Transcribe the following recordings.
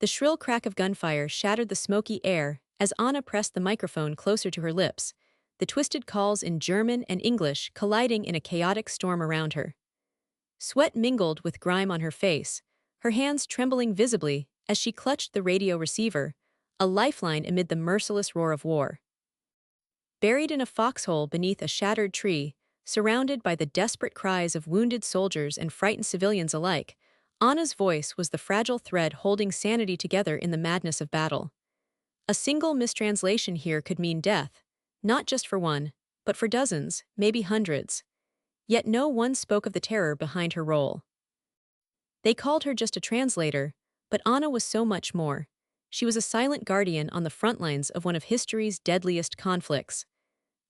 The shrill crack of gunfire shattered the smoky air as Anna pressed the microphone closer to her lips, the twisted calls in German and English colliding in a chaotic storm around her. Sweat mingled with grime on her face, her hands trembling visibly as she clutched the radio receiver, a lifeline amid the merciless roar of war. Buried in a foxhole beneath a shattered tree, surrounded by the desperate cries of wounded soldiers and frightened civilians alike, Anna's voice was the fragile thread holding sanity together in the madness of battle. A single mistranslation here could mean death, not just for one, but for dozens, maybe hundreds. Yet no one spoke of the terror behind her role. They called her just a translator, but Anna was so much more. She was a silent guardian on the front lines of one of history's deadliest conflicts.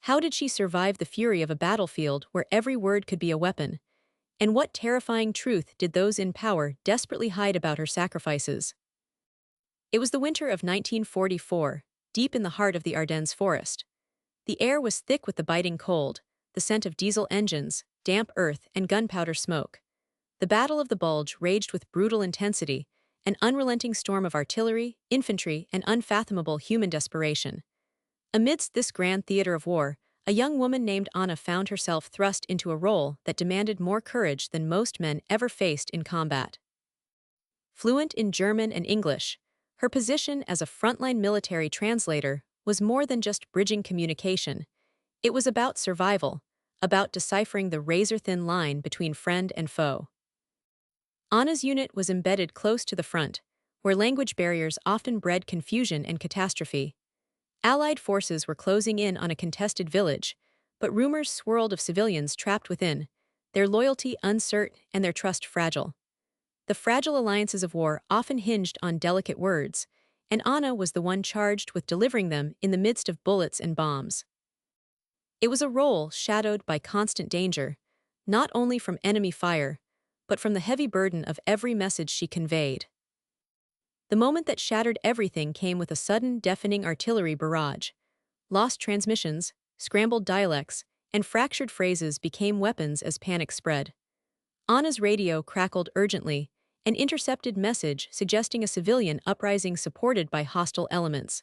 How did she survive the fury of a battlefield where every word could be a weapon? And what terrifying truth did those in power desperately hide about her sacrifices? It was the winter of 1944, deep in the heart of the Ardennes forest. The air was thick with the biting cold, the scent of diesel engines, damp earth, and gunpowder smoke. The Battle of the Bulge raged with brutal intensity, an unrelenting storm of artillery, infantry, and unfathomable human desperation. Amidst this grand theater of war, a young woman named Anna found herself thrust into a role that demanded more courage than most men ever faced in combat. Fluent in German and English, her position as a frontline military translator was more than just bridging communication. It was about survival, about deciphering the razor-thin line between friend and foe. Anna's unit was embedded close to the front, where language barriers often bred confusion and catastrophe. Allied forces were closing in on a contested village, but rumors swirled of civilians trapped within, their loyalty uncertain and their trust fragile. The fragile alliances of war often hinged on delicate words, and Anna was the one charged with delivering them in the midst of bullets and bombs. It was a role shadowed by constant danger, not only from enemy fire, but from the heavy burden of every message she conveyed. The moment that shattered everything came with a sudden, deafening artillery barrage. Lost transmissions, scrambled dialects, and fractured phrases became weapons as panic spread. Anna's radio crackled urgently, an intercepted message suggesting a civilian uprising supported by hostile elements.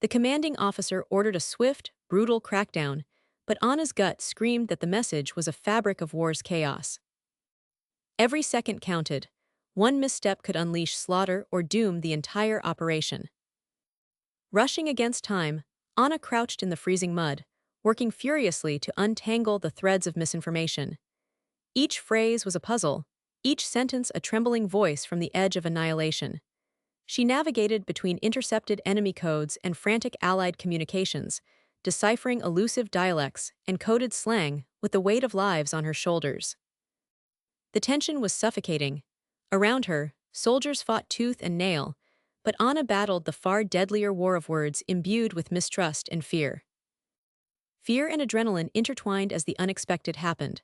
The commanding officer ordered a swift, brutal crackdown, but Anna's gut screamed that the message was a fabric of war's chaos. Every second counted. One misstep could unleash slaughter or doom the entire operation. Rushing against time, Anna crouched in the freezing mud, working furiously to untangle the threads of misinformation. Each phrase was a puzzle, each sentence a trembling voice from the edge of annihilation. She navigated between intercepted enemy codes and frantic Allied communications, deciphering elusive dialects and coded slang with the weight of lives on her shoulders. The tension was suffocating. Around her, soldiers fought tooth and nail, but Anna battled the far deadlier war of words imbued with mistrust and fear. Fear and adrenaline intertwined as the unexpected happened.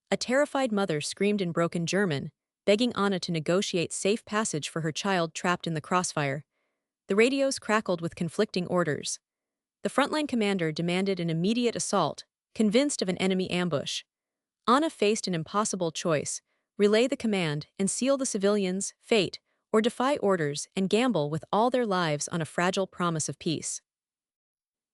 A terrified mother screamed in broken German, begging Anna to negotiate safe passage for her child trapped in the crossfire. The radios crackled with conflicting orders. The frontline commander demanded an immediate assault, convinced of an enemy ambush. Anna faced an impossible choice: relay the command and seal the civilians' fate, or defy orders and gamble with all their lives on a fragile promise of peace.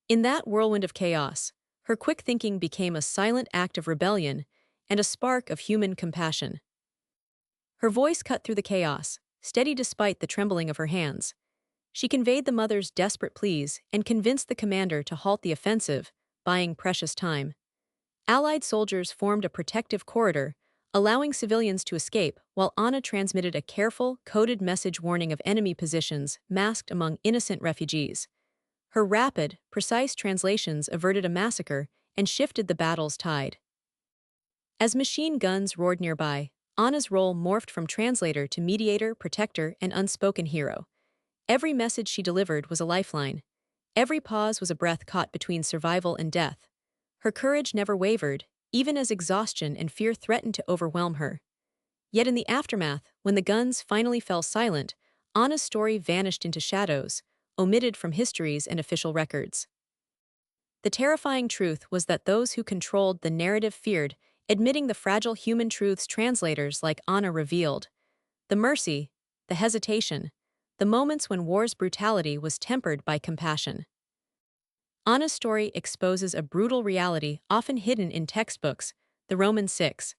In that whirlwind of chaos, her quick thinking became a silent act of rebellion and a spark of human compassion. Her voice cut through the chaos, steady despite the trembling of her hands. She conveyed the mother's desperate pleas and convinced the commander to halt the offensive, buying precious time. Allied soldiers formed a protective corridor, allowing civilians to escape, while Anna transmitted a careful, coded message warning of enemy positions masked among innocent refugees. Her rapid, precise translations averted a massacre and shifted the battle's tide. As machine guns roared nearby, Anna's role morphed from translator to mediator, protector, and unspoken hero. Every message she delivered was a lifeline. Every pause was a breath caught between survival and death. Her courage never wavered, even as exhaustion and fear threatened to overwhelm her. Yet in the aftermath, when the guns finally fell silent, Anna's story vanished into shadows, omitted from histories and official records. The terrifying truth was that those who controlled the narrative feared admitting the fragile human truths translators like Anna revealed. The mercy, the hesitation, the moments when war's brutality was tempered by compassion. Anna's story exposes a brutal reality often hidden in textbooks, the Roman Six.